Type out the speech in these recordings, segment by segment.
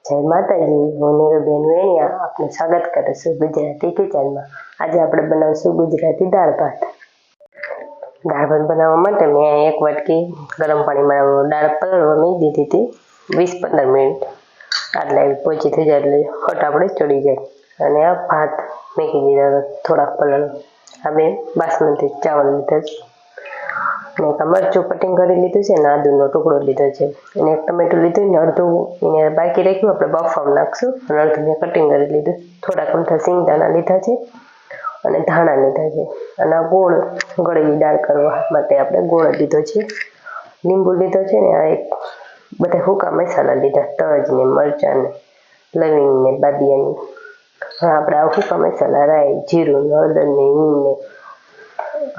જય માતાજી, હું નીરુબેન વેણિયા આપનું સ્વાગત કરું છું ગુજરાતી કિચનમાં। આજે આપણે બનાવશું ગુજરાતી દાળ ભાત। દાળ ભાત બનાવવા માટે મેં એક વાટકી ગરમ પાણીમાં દાળ પલળવા મૂકી દીધી હતી 20-15 મિનિટ। એટલે પોચી થઈ જાય એટલે ફટ આપણે ચડી જાય। અને આ ભાત મૂકી દીધા થોડાક પલળવા। આ મેં બાસમતી ચાવલ લીધા છે અને એક મરચું કટિંગ કરી લીધું છે અને આદુનો ટુકડો લીધો છે અને એક ટમેટું લીધું ને અડધું એને બાકી રાખ્યું આપણે બફાવા નાખશું અને અડધું મેં કટિંગ કરી લીધું। થોડાક અમથા સિંગદાણા લીધા છે અને ધાણા લીધા છે અને આ ગોળ ગળેલી દાળ કરવા માટે આપણે ગોળ લીધો છે, લીંબુ લીધો છે ને આ એક બધા સૂકા મસાલા લીધા, તજ ને મરચાં ને લવિંગ ને બાદિયાની। હવે આપણે આ સૂકા મસાલા રાઈ, જીરું ને હળદર ને હિંગ ને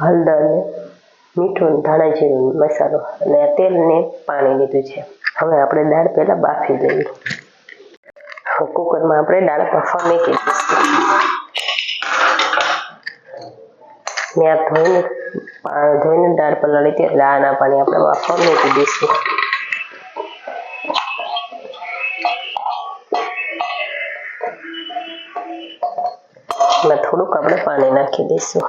હળદર ને મીઠું, ધાણા જીરું મસાલો અને તેલ ને પાણી લીધું છે। હવે આપણે દાળ પહેલા બાફી લઈએ। કુકરમાં આપણે દાળ બાફવા મૂકી દઈશું। મેં આ ધોઈને દાળ પલાળી હતી એટલે આના પાણી આપણે બાફવા મૂકી દઈશું। એમાં થોડુંક આપણે પાણી નાખી દઈશું।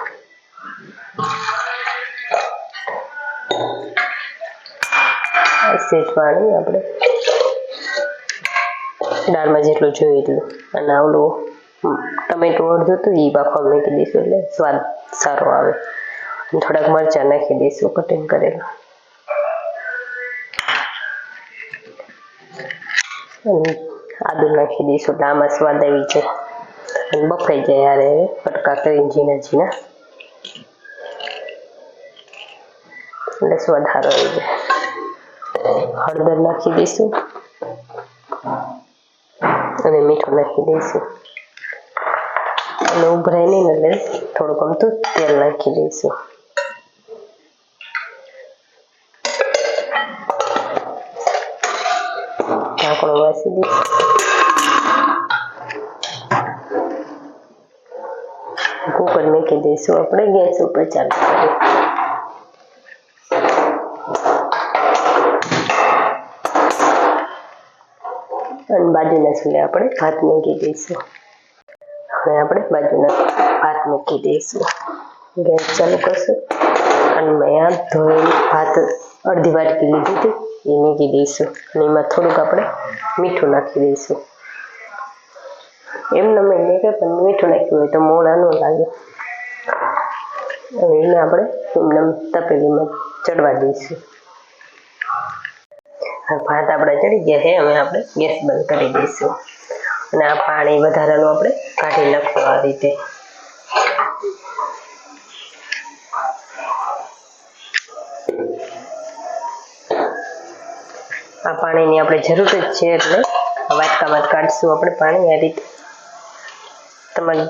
સેજ પાણી આપણે દાળમાં જેટલું જોઈએ એટલું અને આવડું ટમેટું અડધું હતું એ બાફવા મૂકી દઈશું એટલે સ્વાદ સારો આવે। થોડાક મરચાં નાખી દઈશું કટિંગ કરેલા અને આદુ નાખી દઈશું એટલે આમાં સ્વાદ આવી જાય અને બફાઈ જાય યારે કટકા કરીને ઝીણા ઝીણા એટલે સ્વાદ સારો આવી જાય। હળદર નાખી દઈશું અને મીઠું નાખી દઈશું અને ઉભરાય નહીં એટલે થોડુંક અમથું તેલ નાખી દઈશું। ઢાંકણું વાસી દઈશું। કુકર મૂકી દઈશું આપણે ગેસ ઉપર ચાલુ કરી। અને બાજુના ચૂલે આપણે ભાત મૂકી દઈશું। હવે આપણે બાજુના ભાત મૂકી દઈશું, ગેસ ચાલુ કરશું અને મેં આ ધોઈને ભાત અડધી વાટકી લીધી હતી એ મૂકી દઈશું અને એમાં થોડુંક આપણે મીઠું નાખી દઈશું। એમને મેં કે પણ મીઠું નાખ્યું હોય તો મોળા ન લાગે। હવે એને આપણે એમને તપેલીમાં ચડવા દઈશું। ભાત આપણા ચડી ગયા છે, હવે આપણે ગેસ બંધ કરી દઈશું અને આ પાણી વધારાનું આપણે કાઢી નાખવું આ રીતે। આ પાણીની આપણે જરૂર જ છે એટલે વાટકામાં કાઢશું આપણે પાણી આ રીતે। તમારે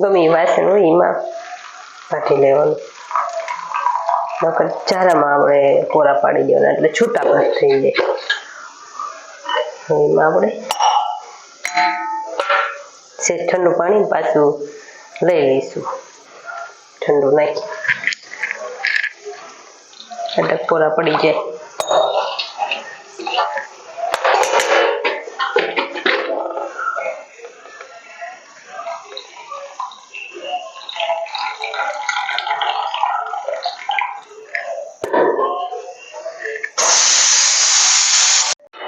ગમે વાસણ હોય એમાં કાઢી લેવાનું, નકર ચારામાં આપણે કોરા પાડી દેવાના એટલે છૂટા ભાત થઈ જાય। એમાં આપણે સેજ ઠંડુ પાણી પાછું લઈ લઈશું, ઠંડુ નાખી એટલે કોરા પડી જાય।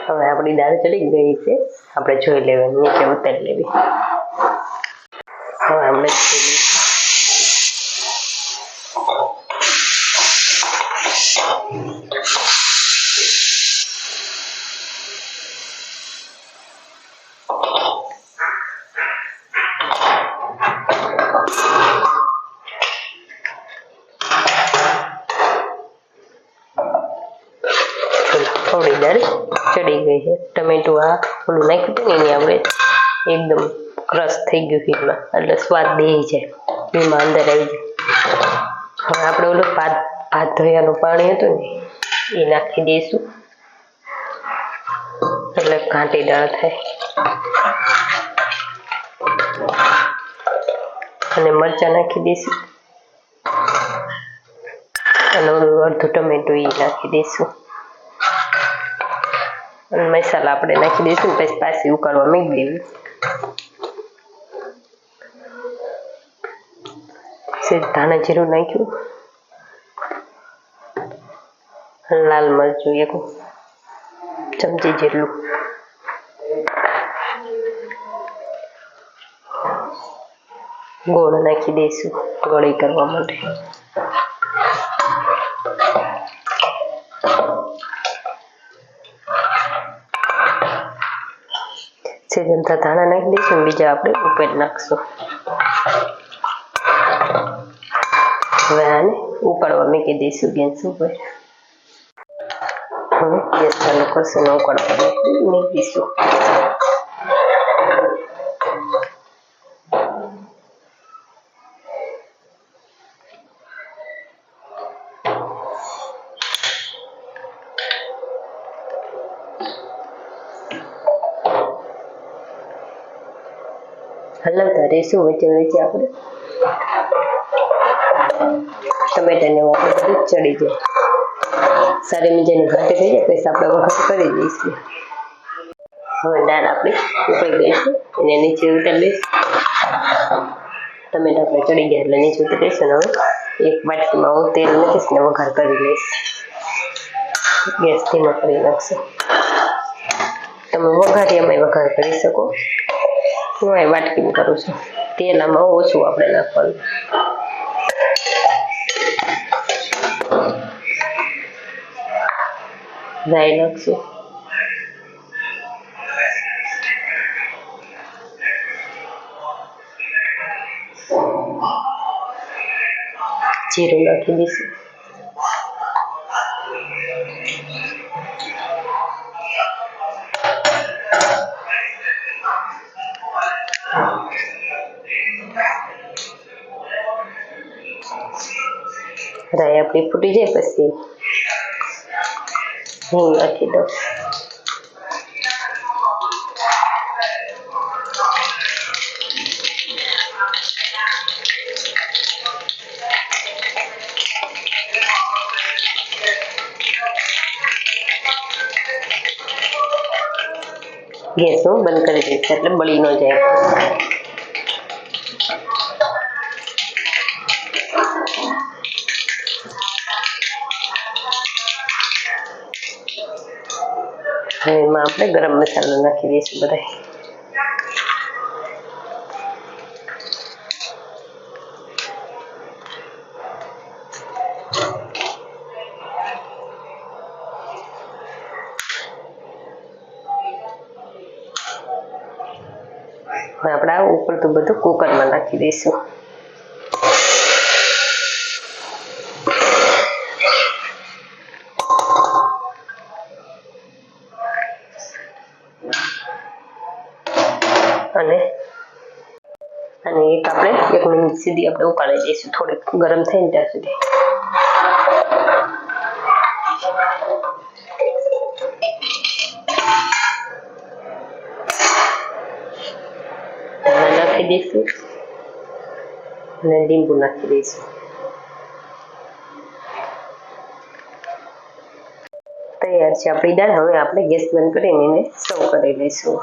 હવે આપણી દાળ ચડી ગઈ છે, આપણે જોઈ લેવાની, નીચે ઉતારી લેવી। હવે આપણે થોડી દાળ ચડી ગઈ છે। ટમેટું આ ઓલું નાખ્યું હતું ને એની આપણે એકદમ ક્રશ થઈ ગયું એમાં એટલે સ્વાદ બેસી જાય, એમાં અંદર આવી જાય। હવે આપણે ઓલું ભાત ધોયાનું પાણી હતું ને એ નાખી દઈશું એટલે ઘાટી દાળ થાય અને મરચાં નાખી દઈશું અને ઓલું અડધું ટમેટું એ નાખી દઈશું। અને મસાલા આપણે નાખી દઈશું ને પછી પાછી ઉકાળવા મૂકી દેવી. સેજ ધાણા જીરું નાખ્યું, લાલ મરચું 1 ચમચી જેટલું, ગોળ નાખી દઈશું ગળી કરવા માટે. સેજંતા ધાણા નાખી દઈશું, બીજા આપણે ઉપર નાખશું. હવે આને ઉકાળવા મૂકી દઈશું ગેસ ઉપર. ગેસ ચાલુ કરશું ને ઉકાળવા મૂકી દઈશું. હલાવતા રહીશું વચ્ચે વચ્ચે. આપણે ટમેટાને આપણે બધું ચડી જાય, સારી મજાની ઘાટી થઈ જાય પછી આપણે વઘાર કરી દઈશું. હવે દાળ આપણી ઉકળી ગઈ છે, એને નીચે ઉતારી દઈશું. ટમેટા આપણે ચડી ગયા એટલે નીચે ઉતારી દઈશું. હવે એક વાટકીમાં હું તેલ નાખીશ ને વઘાર કરી લઈશ. ગેસ ધીમો કરી નાખશું. તમે વઘારિયામાં વઘાર કરી શકો. હું એ વાટકીમાં કરું છું. તેલ આમાં ઓછું આપણે નાખવાનું. રાઈ નાખશું, જીરું નાખી દઈશું, રાઈ આપણી ફૂટી જાય પછી હિંગ નાખી દઉં. ગેસ હું બંધ કરી દઈશ એટલે બળી ન જાય. હવે એમાં આપણે ગરમ મસાલો નાખી દઈશું બધા. આપણે આ ઉપર તો બધું કુકરમાં નાખી દઈશું. અને એક આપણે 1 મિનિટ સુધી આપણે ઉકાળી દઈશું, થોડીક ગરમ થાય ને ત્યાં સુધી. નાખી દઈશું અને લીંબુ નાખી દઈશું. તૈયાર છે આપણી દાળ. હવે આપણે ગેસ બંધ કરીને એને સર્વ કરી લઈશું.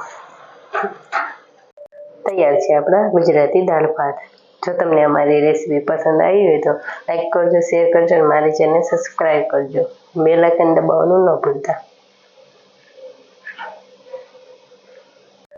તૈયાર છે આપણા ગુજરાતી દાળ ભાત. જો તમને અમારી રેસીપી પસંદ આવી હોય તો લાઈક કરજો, શેર કરજો અને મારી ચેનલ સબસ્ક્રાઈબ કરજો. બેલ આઇકન દબાવવાનું ન ભૂલતા.